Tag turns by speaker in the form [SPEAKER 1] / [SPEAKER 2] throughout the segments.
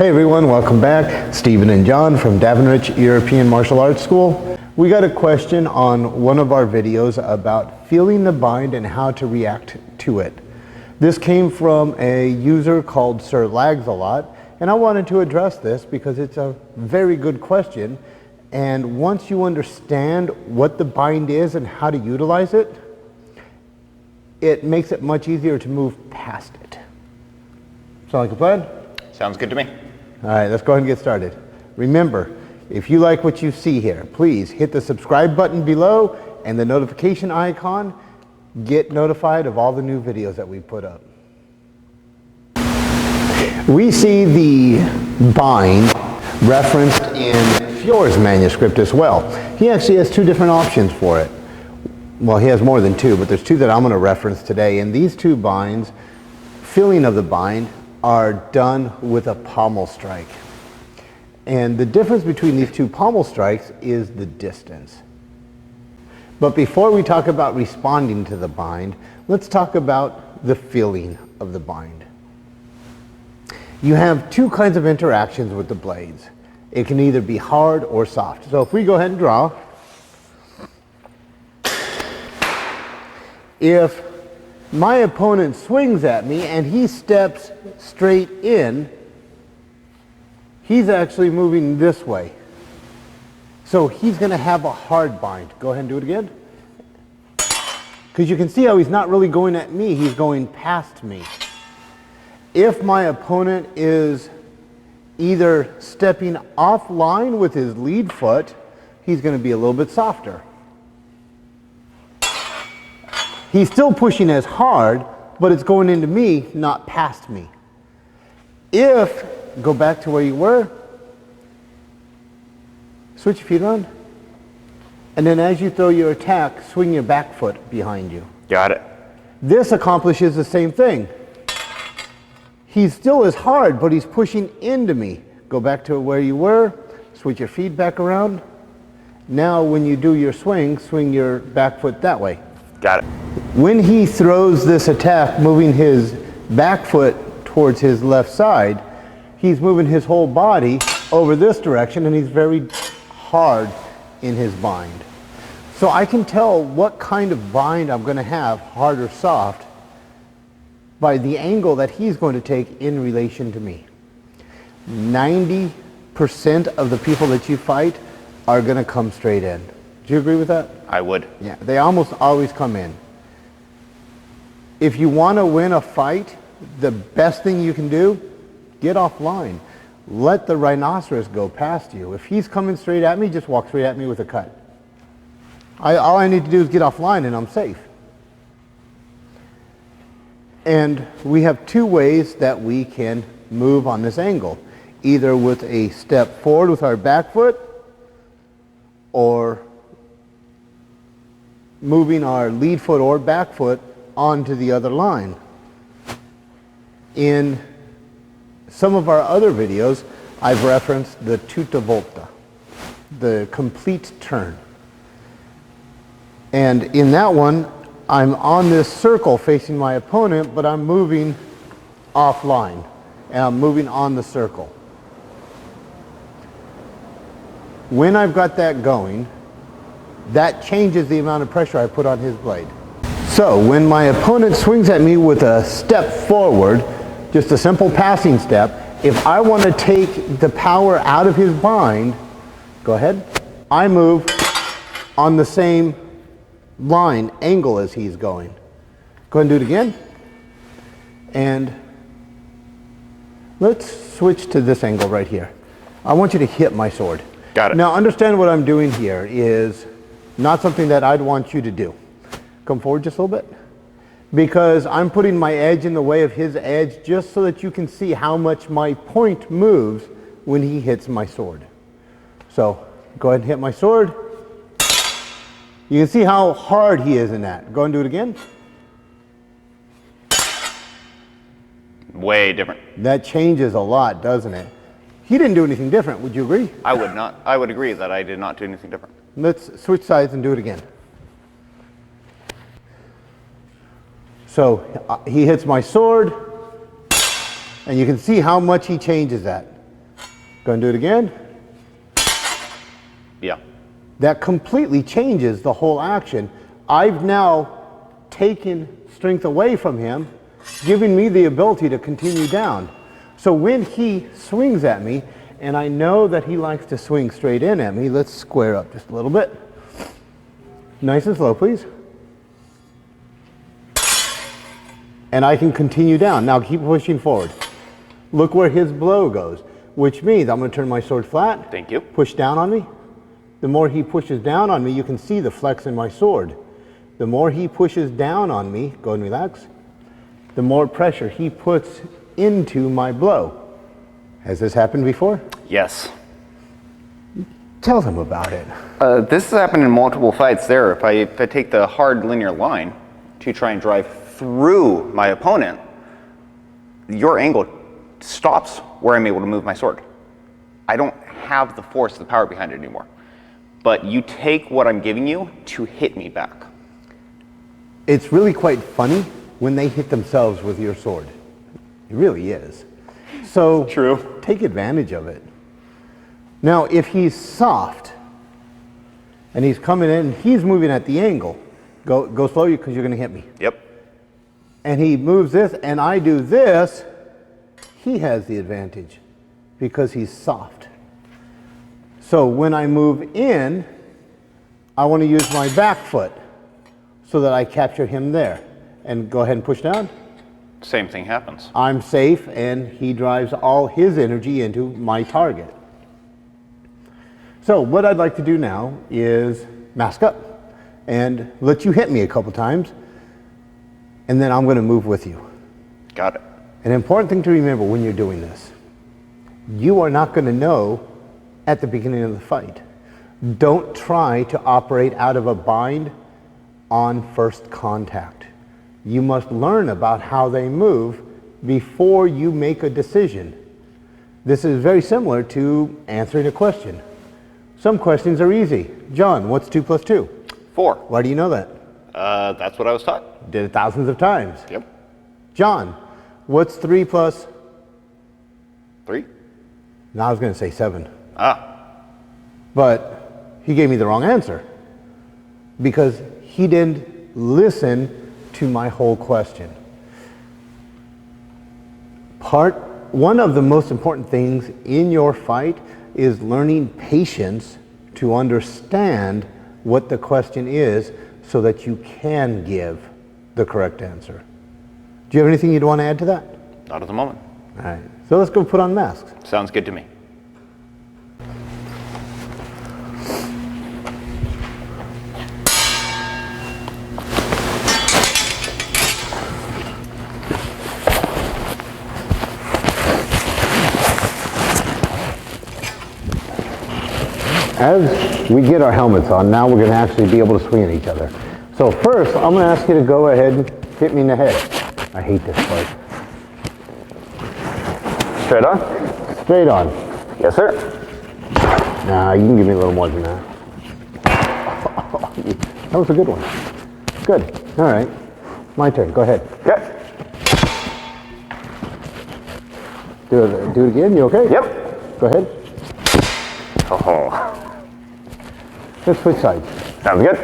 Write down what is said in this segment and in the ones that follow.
[SPEAKER 1] Hey everyone, welcome back. Stephen and John from Davenport European Martial Arts School. We got a question on one of our videos about feeling the bind and how to react to it. This came from a user called Sir Lags-A-Lot, and I wanted to address this because it's a very good question. And once you understand what the bind is and how to utilize it, it makes it much easier to move past it. Sound like a plan?
[SPEAKER 2] Sounds good to me.
[SPEAKER 1] All right, let's go ahead and get started. Remember, if you like what you see here, please hit the subscribe button below and the notification icon. Get notified of all the new videos that we put up. We see the bind referenced in Fjore's manuscript as well. He actually has two different options for it. Well, he has more than two, but there's two that I'm going to reference today. And these two binds, feeling of the bind, are done with a pommel strike. And the difference between these two pommel strikes is the distance. But before we talk about responding to the bind, let's talk about the feeling of the bind. You have two kinds of interactions with the blades. It can either be hard or soft. So if we go ahead and draw, if my opponent swings at me and he steps straight in, he's actually moving this way. So he's going to have a hard bind. Go ahead and do it again. Because you can see how he's not really going at me, he's going past me. If my opponent is either stepping offline with his lead foot, he's going to be a little bit softer. He's still pushing as hard, but it's going into me, not past me. If, go back to where you were, switch your feet around, and then as you throw your attack, swing your back foot behind you.
[SPEAKER 2] Got it.
[SPEAKER 1] This accomplishes the same thing. He's still as hard, but he's pushing into me. Go back to where you were, switch your feet back around. Now when you do your swing, swing your back foot that way.
[SPEAKER 2] Got it.
[SPEAKER 1] When he throws this attack, moving his back foot towards his left side, he's moving his whole body over this direction, and he's very hard in his bind. So I can tell what kind of bind I'm going to have, hard or soft, by the angle that he's going to take in relation to me. 90% of the people that you fight are going to come straight in. Do you agree with that?
[SPEAKER 2] I would.
[SPEAKER 1] Yeah, they almost always come in. If you want to win a fight, the best thing you can do, get offline. Let the rhinoceros go past you. If he's coming straight at me, just walk straight at me with a cut. All I need to do is get offline and I'm safe. And we have two ways that we can move on this angle. Either with a step forward with our back foot, or moving our lead foot or back foot onto the other line. In some of our other videos, I've referenced the tutta volta, the complete turn. And in that one, I'm on this circle facing my opponent, but I'm moving offline, and I'm moving on the circle. When I've got that going, that changes the amount of pressure I put on his blade. So when my opponent swings at me with a step forward, just a simple passing step, if I want to take the power out of his bind, go ahead, I move on the same line, angle as he's going. Go ahead and do it again. And let's switch to this angle right here. I want you to hit my sword.
[SPEAKER 2] Got it.
[SPEAKER 1] Now understand what I'm doing here is not something that I'd want you to do. Come forward just a little bit. Because I'm putting my edge in the way of his edge just so that you can see how much my point moves when he hits my sword. So go ahead and hit my sword. You can see how hard he is in that. Go and do it again.
[SPEAKER 2] Way different.
[SPEAKER 1] That changes a lot, doesn't it? He didn't do anything different. Would you agree?
[SPEAKER 2] I would not. I would agree that I did not do anything different.
[SPEAKER 1] Let's switch sides and do it again. So he hits my sword, and you can see how much he changes that. Go and do it again.
[SPEAKER 2] Yeah.
[SPEAKER 1] That completely changes the whole action. I've now taken strength away from him, giving me the ability to continue down. So when he swings at me, and I know that he likes to swing straight in at me, let's square up just a little bit. Nice and slow, please. And I can continue down. Now keep pushing forward. Look where his blow goes, which means I'm going to turn my sword flat.
[SPEAKER 2] Thank you.
[SPEAKER 1] Push down on me. The more he pushes down on me, you can see the flex in my sword. The more he pushes down on me, go and relax, the more pressure he puts into my blow. Has this happened before?
[SPEAKER 2] Yes.
[SPEAKER 1] Tell them about it.
[SPEAKER 2] This has happened in multiple fights there. If I take the hard linear line to try and drive through my opponent, your angle stops where I'm able to move my sword. I don't have the force, the power behind it anymore. But you take what I'm giving you to hit me back.
[SPEAKER 1] It's really quite funny when they hit themselves with your sword. It really is. So
[SPEAKER 2] True.
[SPEAKER 1] Take advantage of it. Now, if he's soft and he's coming in, he's moving at the angle. Go slow because you're going to hit me.
[SPEAKER 2] Yep.
[SPEAKER 1] And he moves this and I do this, he has the advantage because he's soft. So when I move in, I want to use my back foot so that I capture him there. And go ahead and push down.
[SPEAKER 2] Same thing happens.
[SPEAKER 1] I'm safe and he drives all his energy into my target. So what I'd like to do now is mask up and let you hit me a couple times, and then I'm going to move with you.
[SPEAKER 2] Got it.
[SPEAKER 1] An important thing to remember when you're doing this, you are not going to know at the beginning of the fight. Don't try to operate out of a bind on first contact. You must learn about how they move before you make a decision. This is very similar to answering a question. Some questions are easy. John, what's 2 plus 2?
[SPEAKER 2] 4.
[SPEAKER 1] Why do you know that?
[SPEAKER 2] That's what I was taught.
[SPEAKER 1] Did it thousands of times.
[SPEAKER 2] Yep.
[SPEAKER 1] John, what's 3 plus?
[SPEAKER 2] 3.
[SPEAKER 1] No, I was going to say 7. But he gave me the wrong answer because he didn't listen to my whole question. One of the most important things in your fight is learning patience to understand what the question is so that you can give the correct answer. Do you have anything you'd want to add to that?
[SPEAKER 2] Not at the moment.
[SPEAKER 1] All right, so let's go put on masks.
[SPEAKER 2] Sounds good to me.
[SPEAKER 1] As we get our helmets on, now we're going to actually be able to swing at each other. So first, I'm going to ask you to go ahead and hit me in the head. I hate this part.
[SPEAKER 2] Straight on?
[SPEAKER 1] Straight on.
[SPEAKER 2] Yes, sir.
[SPEAKER 1] Nah, you can give me a little more than that. That was a good one. Good. All right. My turn. Go ahead.
[SPEAKER 2] Okay.
[SPEAKER 1] Do it again. You okay?
[SPEAKER 2] Yep.
[SPEAKER 1] Go ahead.
[SPEAKER 2] Oh.
[SPEAKER 1] Let's switch sides.
[SPEAKER 2] Sounds good.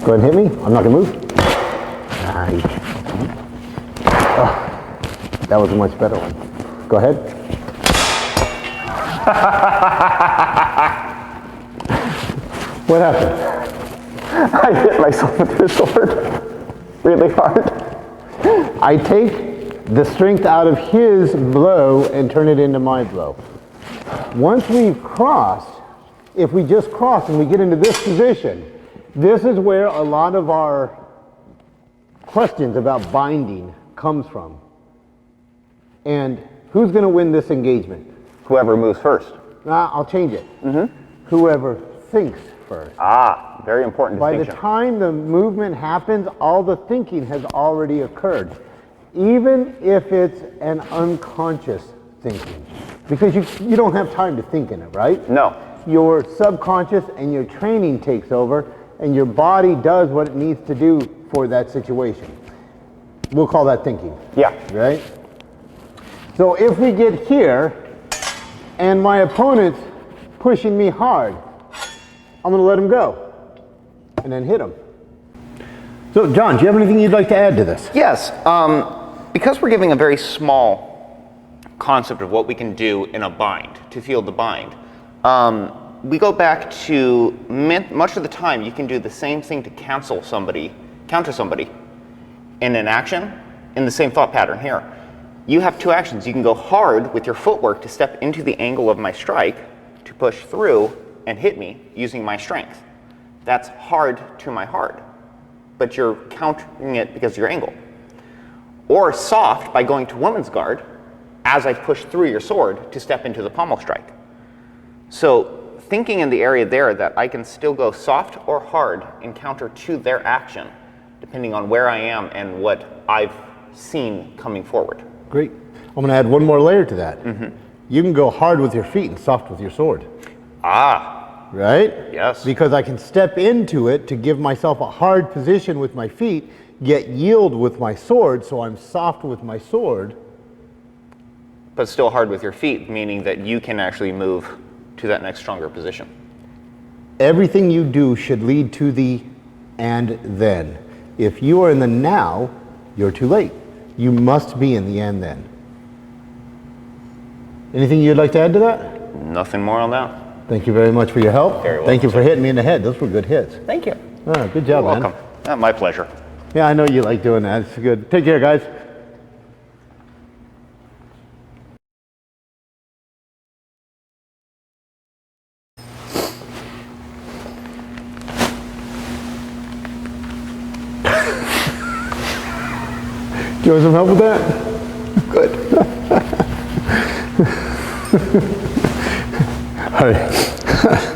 [SPEAKER 1] Go ahead and hit me. I'm not going to move. Nice. Oh, that was a much better one. Go ahead. What happened?
[SPEAKER 2] I hit myself with the sword really hard.
[SPEAKER 1] I take the strength out of his blow and turn it into my blow. Once we've crossed, if we just cross and we get into this position, this is where a lot of our questions about binding comes from. And who's going to win this engagement?
[SPEAKER 2] Whoever moves first.
[SPEAKER 1] I'll change it. Whoever thinks first.
[SPEAKER 2] Very important
[SPEAKER 1] By the
[SPEAKER 2] distinction.
[SPEAKER 1] time the movement happens, all the thinking has already occurred. Even if it's an unconscious thinking. Because you don't have time to think in it, right?
[SPEAKER 2] No.
[SPEAKER 1] Your subconscious and your training takes over, and your body does what it needs to do for that situation. We'll call that thinking,
[SPEAKER 2] Yeah.
[SPEAKER 1] right? So if we get here and my opponent's pushing me hard, I'm gonna let him go and then hit him. So John, do you have anything you'd like to add to this?
[SPEAKER 2] Yes. Because we're giving a very small concept of what we can do in a bind, to field the bind, we go back to much of the time you can do the same thing to counter somebody in an action in the same thought pattern here. You have two actions. You can go hard with your footwork to step into the angle of my strike to push through and hit me using my strength. That's hard to my hard, but you're countering it because of your angle. Or soft by going to woman's guard as I push through your sword to step into the pommel strike. So thinking in the area there that I can still go soft or hard and counter to their action, depending on where I am and what I've seen coming forward.
[SPEAKER 1] Great. I'm going to add one more layer to that. You can go hard with your feet and soft with your sword.
[SPEAKER 2] Ah,
[SPEAKER 1] right?
[SPEAKER 2] yes.
[SPEAKER 1] Because I can step into it to give myself a hard position with my feet, get yield with my sword, so I'm soft with my sword.
[SPEAKER 2] But still hard with your feet, meaning that you can actually move to that next stronger position.
[SPEAKER 1] Everything you do should lead to the and then. If you are in the now, you're too late. You must be in the and then. Anything you'd like to add to that?
[SPEAKER 2] Nothing more on that.
[SPEAKER 1] Thank you very much for your help.
[SPEAKER 2] Very welcome,
[SPEAKER 1] Thank you for
[SPEAKER 2] sir.
[SPEAKER 1] hitting me in the head. Those were good hits.
[SPEAKER 2] Thank you.
[SPEAKER 1] Good job,
[SPEAKER 2] You're
[SPEAKER 1] man.
[SPEAKER 2] welcome. My pleasure.
[SPEAKER 1] Yeah, I know you like doing that. It's good. Take care, guys. Do you want some help with that?
[SPEAKER 2] Good.
[SPEAKER 1] All right.